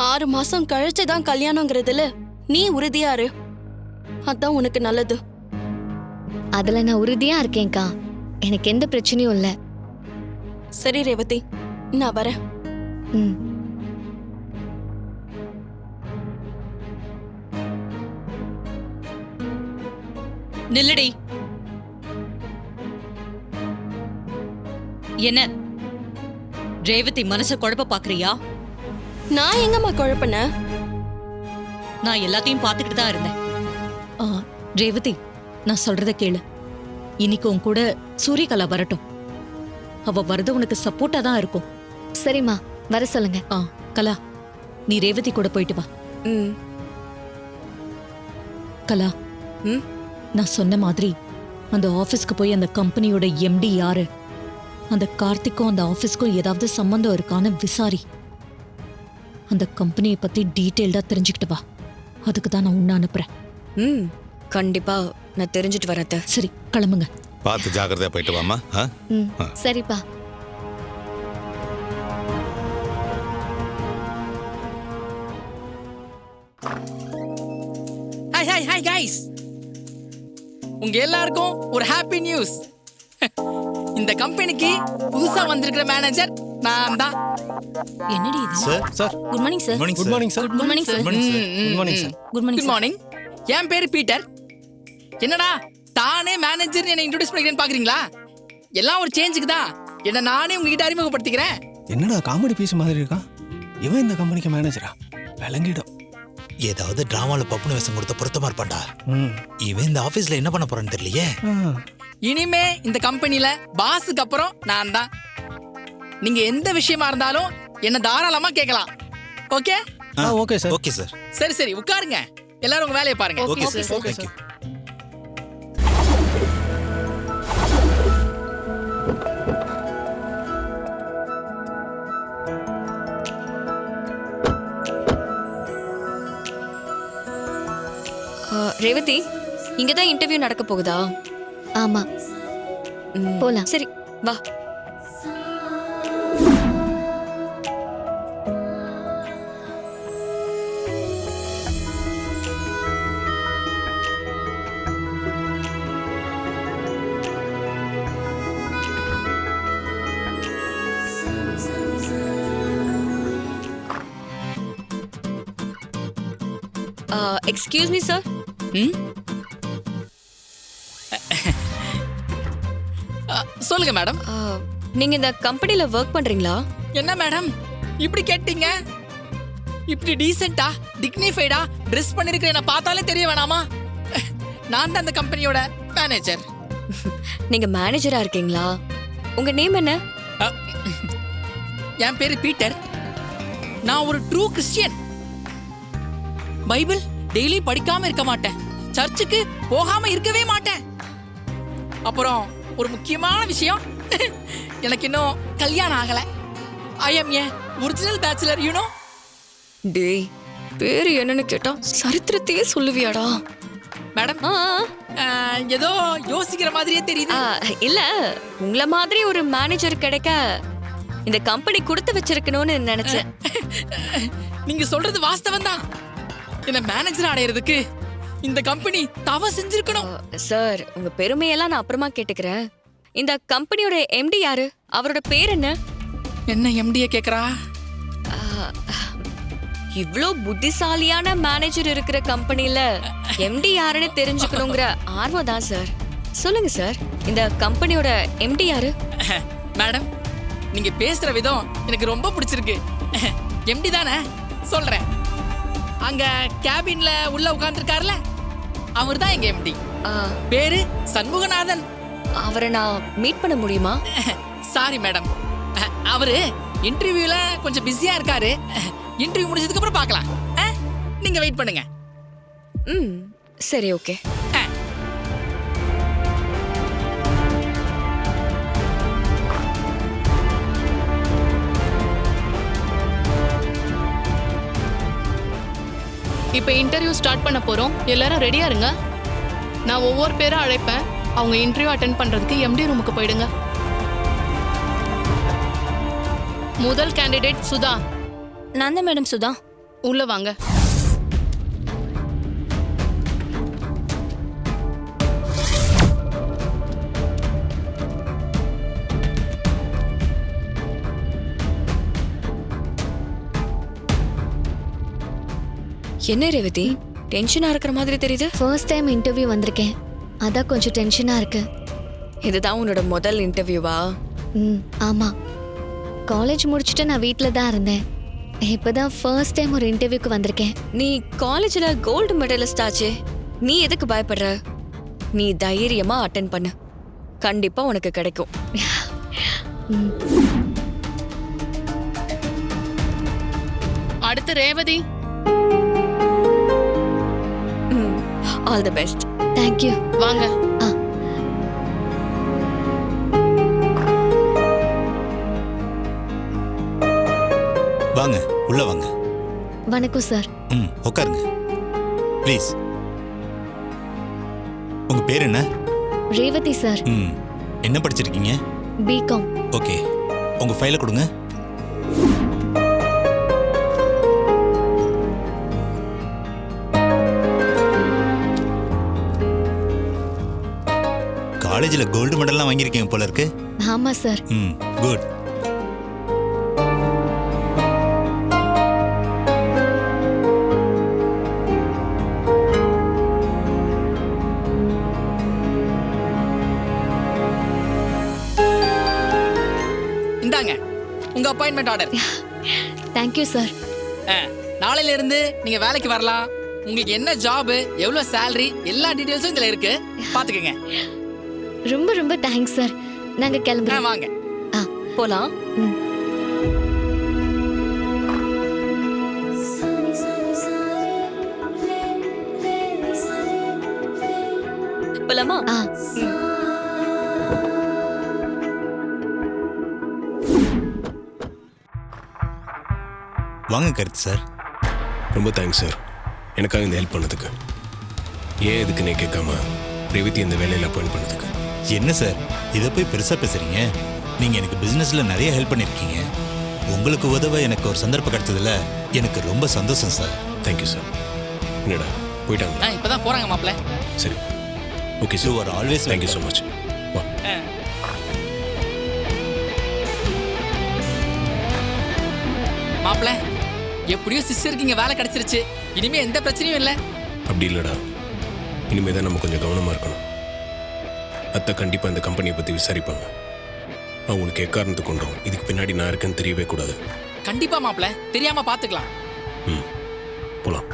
6 மாசம் கழிச்சுதான் கல்யாணங்கிறதுல நீ உறுதியா இரு. அதான் உனக்கு நல்லது. அதுல நான் உறுதியா இருக்கேன்க்கா. எனக்கு எந்த பிரச்சனையும் இல்ல. சரி ரேவதி, நான் வரேன். ம். நில்லடி. என்ன ரேவதி மனச குழப்ப பாக்குறியா? நான் எங்கம்மா குழப்பன? நான் எல்லாத்தையும் பாத்துக்கிட்டு தான் இருந்தேன். ரேவதி, நான் சொல்றத கேளு. இன்னைக்கு உன் கூட சூரியகலா வரட்டும். அவ வரது உனக்கு சப்போர்ட்டா தான் இருக்கும். சரிம்மா, வர சொல்லுங்க. கலா, நீ ரேவதி கூட போயிட்டு வா. ம். கலா, ம். நான் சொன்ன மாதிரி அந்த ஆபீஸ்க்கு போய் அந்த கம்பெனியோட எம்டி யாரு, அந்த கார்த்திக்கும் அந்த ஆபீஸ்க்கும் ஏதாவது சம்பந்தம் இருக்கான்னு விசாரி. அந்த கம்பெனியை பத்தி டீட்டெயில்டா தெரிஞ்சுக்கிட்டு வா. அதுக்கு தான் நான் உன்னை அனுப்புறேன். ம், கண்டிப்பா நான் தெரிஞ்சுட்டு வரேன். சரி, கிளம்புங்க. பார்த்து ஜாக்கிரதையா போயிட்டு வாமா. ம், சரிப்பா. ஹாய் ஹாய் ஹாய் கைஸ், உங்க எல்லாருக்கும் ஒரு ஹாப்பி நியூஸ். இந்த கம்பெனிக்கு புதுசா வந்திருக்கிற மேனேஜர் நான் தான். என்னடி இது? Sir good morning sir. Good morning sir. Good morning sir. Good morning sir. Good morning good morning. என் பேரு பீட்டர். என்னடா தானே மேனேஜர் என்ன இன்ட்ரோடியூஸ் பண்ணிக்கிறேன்னு பாக்குறீங்களா? எல்லாம் ஒரு சேஞ்சுக்கு தான் என்ன நானே உங்ககிட்ட அறிமுகப்படுத்திக்கிறேன். என்னடா காமெடி பீஸ் மாதிரி இருக்கா? இவன் இந்த கம்பெனிக்கு மேனேஜரா? விளங்கிடும். ஏதாவது டிராமால பப்புனு வேஷம் கொடுத்த பொருத்தமா இருப்பான்டா. இவன் இந்த ஆபீஸ்ல என்ன பண்ண போறான்னு தெரியலையே. இனிமே இந்த கம்பெனில பாஸுக்கு அப்புறம் நான் தான். நீங்க எந்த விஷயமா இருந்தாலும் என்ன தாராளமா கேட்கலாம். Okay? Okay sir. Okay sir. சரி சரி, உட்காருங்க. எல்லாரும் உங்க வேலையை பாருங்க. Okay sir. Okay thank you. Revathi, இங்க தான் இன்டர்வியூ நடக்க போகுதா? ஆமா, போலாம். சரி, வா. Excuse me sir. சொல்லுங்க மேடம். நீங்க இந்த கம்பெனில ஒர்க் பண்றீங்களா? என்ன மேடம் இப்படி கேட்டீங்க? இப்படி டீசென்ட்டா டிக்னிஃபைடா ட்ரெஸ் பண்ணிருக்கிற என்ன பார்த்தாலே தெரிய வேணாமா? நான் தான் அந்த கம்பெனியோட மேனேஜர். நீங்க மேனேஜரா இருக்கீங்களா? உங்க நேம் என்ன? என் பேரு பீட்டர். நான் ஒரு ட்ரூ கிறிஸ்டியன். பைபிள் டெய்லி படிக்காம இருக்க மாட்டேன். சர்ச்சுக்கு போகாம இருக்கவே மாட்டேன். அப்புறம் ஒரு முக்கியமான விஷயம், எனக்கு இன்னும் கல்யாணம் ஆகல. I M A original bachelor, you know. டேய், பேரு என்னன்னு கேட்டா சரித்திரத்தையே சொல்லுவியாடா? மேடம், ஏதோ யோசிக்கிற மாதிரியே தெரியுது. இல்ல, உங்கள மாதிரி ஒரு மேனேஜர் கிடைக்க இந்த கம்பெனி கொடுத்து வச்சிருக்கணும்னு நினைச்சேன். நீங்க சொல்றது வாஸ்தவம் தான். என்ன மேனேஜர் அடையிறதுக்கு இந்த கம்பெனி தவ செஞ்சிருக்கணும். சார், உங்க பெருமையெல்லாம் நான் அப்புறமா கேட்டுக்கிறேன். இந்த கம்பெனியோட எம்டி யாரு? அவரோட பேர் என்ன? என்ன எம்டிய கேக்குறா? இவ்ளோ புத்திசாலியான மேனேஜர் இருக்கிற கம்பெனில எம்டி யாருன்னு தெரிஞ்சுக்கணுங்கிற ஆர்வம் தான் சார். சொல்லுங்க சார், இந்த கம்பெனியோட எம்டி யாரு? மேடம், நீங்க பேசுற விதம் எனக்கு ரொம்ப பிடிச்சிருக்கு. எம்டி தானே? சொல்றேன். அங்க கேபின்ல உள்ள உட்கார்ந்துருக்காருல, அவர் தான் எங்க எம்டி. பேரு சண்முகநாதன். அவரை நான் மீட் பண்ண முடியுமா? சாரி மேடம், அவரு இன்டர்வியூல கொஞ்சம் பிஸியா இருக்காரு. இன்டர்வியூ முடிஞ்சதுக்கு அப்புறம் பார்க்கலாம். நீங்க வெயிட் பண்ணுங்க. சரி, ஓகே. இப்போ இன்டர்வியூ ஸ்டார்ட் பண்ண போறோம். எல்லாரும் ரெடியா இருங்க. நான் ஒவ்வொரு பேரா அழைப்பேன். அவங்க இன்டர்வியூ அட்டெண்ட் பண்றதுக்கு எம்டி ரூமுக்கு போயிடுங்க. முதல் கேண்டிடேட் சுதா. நான் தான் மேடம் சுதா. உள்ள வாங்க. என்ன ரேவதி டென்ஷனா இருக்கிற மாதிரி தெரியுது? ஃபர்ஸ்ட் டைம் இன்டர்வியூ வந்திருக்கேன், அதான் கொஞ்சம் டென்ஷனா இருக்கு. இதுதான் உன்னோட முதல் இன்டர்வியூவா? ஆமா. காலேஜ் முடிச்சுட்டு நான் வீட்டில் தான் இருந்தேன். இப்பதான் ஃபர்ஸ்ட் டைம் ஒரு இன்டர்வியூக்கு வந்திருக்கேன். நீ காலேஜ்ல கோல்டு மெடலிஸ்ட் ஆச்சே, நீ எதுக்கு பயப்படுற? நீ தைரியமா அட்டென்ட் பண்ணு, கண்டிப்பா உனக்கு கிடைக்கும். அடுத்து Revathi. All the best. Thank you. வாங்க. வாங்க உள்ள வாங்க. வணக்கம் சார். உட்காருங்க ப்ளீஸ். உங்க பேர் என்ன? ரேவதி சார். என்ன படிச்சிருக்கீங்க? பிகாம். ஓகே, உங்க ஃபைலை கொடுங்க. காலேஜ்ல கோல்டு மெடல்லாம் வாங்கியிருக்கீங்க போல இருக்கு. ஆமா சார். குட். இந்தாங்க உங்க அப்பாயின்மெண்ட் ஆர்டர். Thank you sir. நாளையில இருந்து நீங்க வேலைக்கு வரலாம். உங்களுக்கு என்ன ஜாப், எவ்வளவு salary, எல்லா டீடைல்ஸும் இதுல இருக்கு, பாத்துக்கங்க. ரொம்ப ரொம்ப தேங்க்ஸ் சார். நாங்க கிளம்புறோம். வாங்க போலாம். போலாமா? வாங்க கருத்து சார். ரொம்ப தேங்க்ஸ் சார், எனக்காக இந்த ஹெல்ப் பண்ணதுக்கு. ஏன் எதுக்குன்னே கேட்காம ரேவதி இந்த வேலையில் அப்பாயிண்ட் பண்ணதுக்கு. என்ன சார் இதை போய் பெருசா பேசுறீங்க? நீங்க எனக்கு பிசினஸ்ல நிறைய ஹெல்ப் பண்ணிருக்கீங்க. உங்களுக்கு உதவ எனக்கு ஒரு சந்தர்ப்பம் கிடைச்சதுல எனக்கு ரொம்ப சந்தோஷம் சார். Thank you sir. என்னடா போயிட்டாங்க? இப்பதான் போறாங்க மாப்ள. சரி, okay you sir. Are always thank you so much. வா. மாப்ள, எப்படியோ சிஸ்டருக்கு இங்க வேலை கிடைச்சிருச்சு, இனிமே எந்த பிரச்சனையும் இல்லை. அப்படி இல்லைடா, இனிமே தான் நம்ம கொஞ்சம் கவனமாக இருக்கணும். அத்தை கண்டிப்பாக இந்த கம்பெனியை பற்றி விசாரிப்பாங்க. அவங்களுக்கு எக்காரணத்து கொண்டோம் இதுக்கு பின்னாடி நான் இருக்கேன்னு தெரியவே கூடாது. கண்டிப்பா மாப்ள, தெரியாம பாத்துக்கலாம். போலாம்.